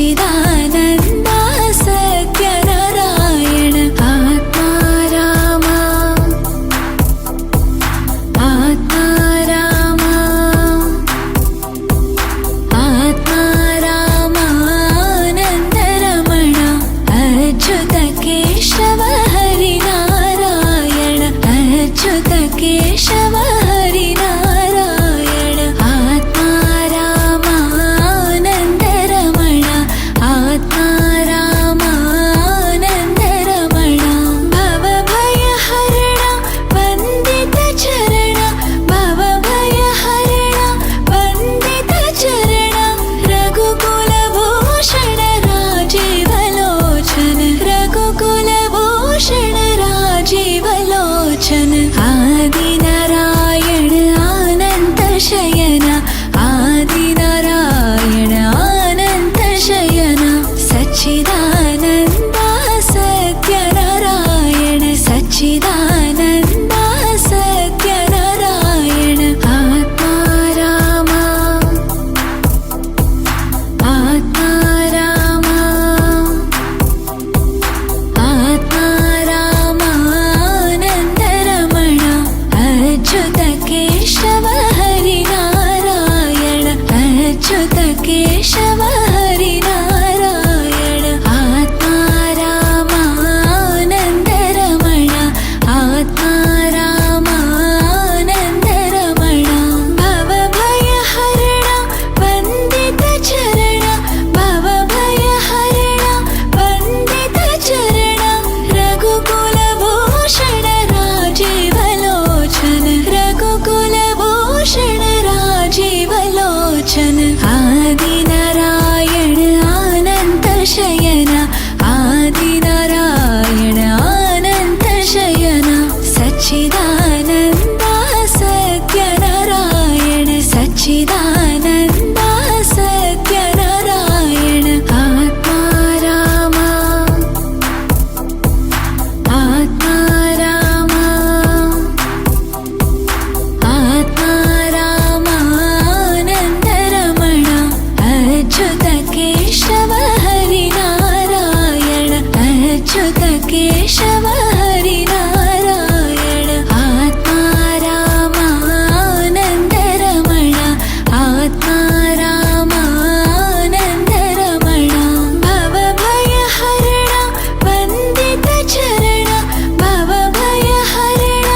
सच्चिदानन्द सत्यनारायण आत्मा राम आत्मा राम आत्मा रामानन्दरमण अच्युत केशव हरिनारायण अच्युत केशव हरिनारायण आत्मा रामानन्दरमण आत्मा रामानन्दरमण भवभयहरण वन्दित चरण भवभयहरण वन्दित चरण रघुकुलभूषण राजीवलोचन रघुकुलभूषण राजीवलोचन आदिनारायण अनन्त शयन आदिनारायण अनन्त शयन सच्चिदानन्द सत्यनारायण सच्चिदानन्द सत्यनारायण आत्मा राम आत्मा राम आत्मा रामानन्दरमण अच्युत केशव हरिनारायण अच्युत केशव हरिनारायण आत्मा रामानन्दरमण आत्मा रामानन्दरमण भवभयहरण वन्दित चरण भवभयहरण वन्दित चरण रघुकुलभूषण राजीवलोचन रघुकुलभूषण राजीवलोचन आदिनारायण अनन्त शयन आदिनारायण अनन्त शयन सच्चिदानन्द सत्यनारायण सच्चिदानन्द सत्यनारायण आत्मा राम आत्मा राम आत्मा रामानन्दरमण अच्युत केशव हरिनारायण अच्युत केशव हरिनारायण आत्मा रामानन्दरमण आत्मा रामानन्दरमण भवभयहरण वन्दित चरण भवभयहरण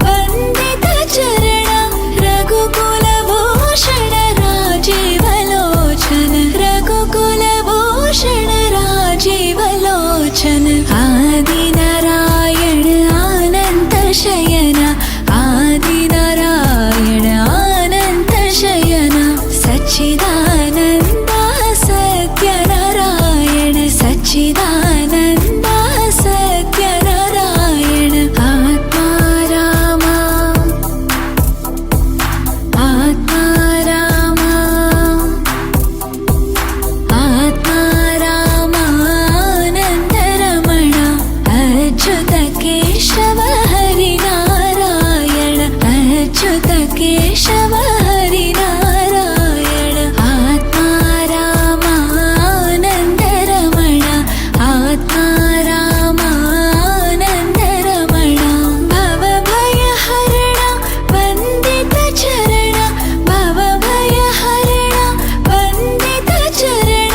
वन्दित चरण रघुकुलभूषण राजीवलोचन रघुकुलभूषण राजीवलोचन आदिनारायण अनन्त शयन आदिनारायण अनन्त शयन सच्चिदानन्द सत्यनारायण सच्चिदानन्द सत्यनारायण आत्मा राम आत्मा राम आत्मा रामानन्दरमण अच्युत केशव हरिनारायण अच्युत केशव हरिनारायण आत्मा रामानन्दरमण आत्मा रामानन्दरमण भवभयहरण वन्दित चरण भवभयहरण वन्दित चरण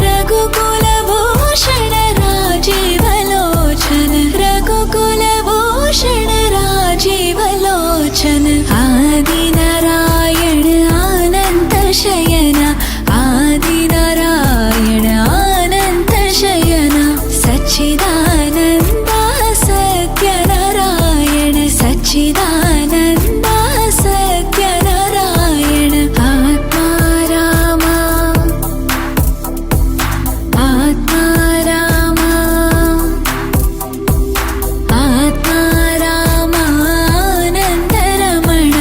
रघुकुलभूषण राजीवलोचन रघुकुलभूषण राजीवलोचन आदिनारायण अनन्त शयन आदिनारायण अनन्त शयन सच्चिदानन्द सत्यनारायण सच्चिदानन्द सत्यनारायण आत्मा राम आत्मा राम आत्मा रामानन्दरमण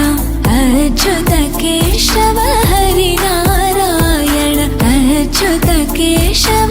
अच्युत केशव हरिनारायण अच्युत केशव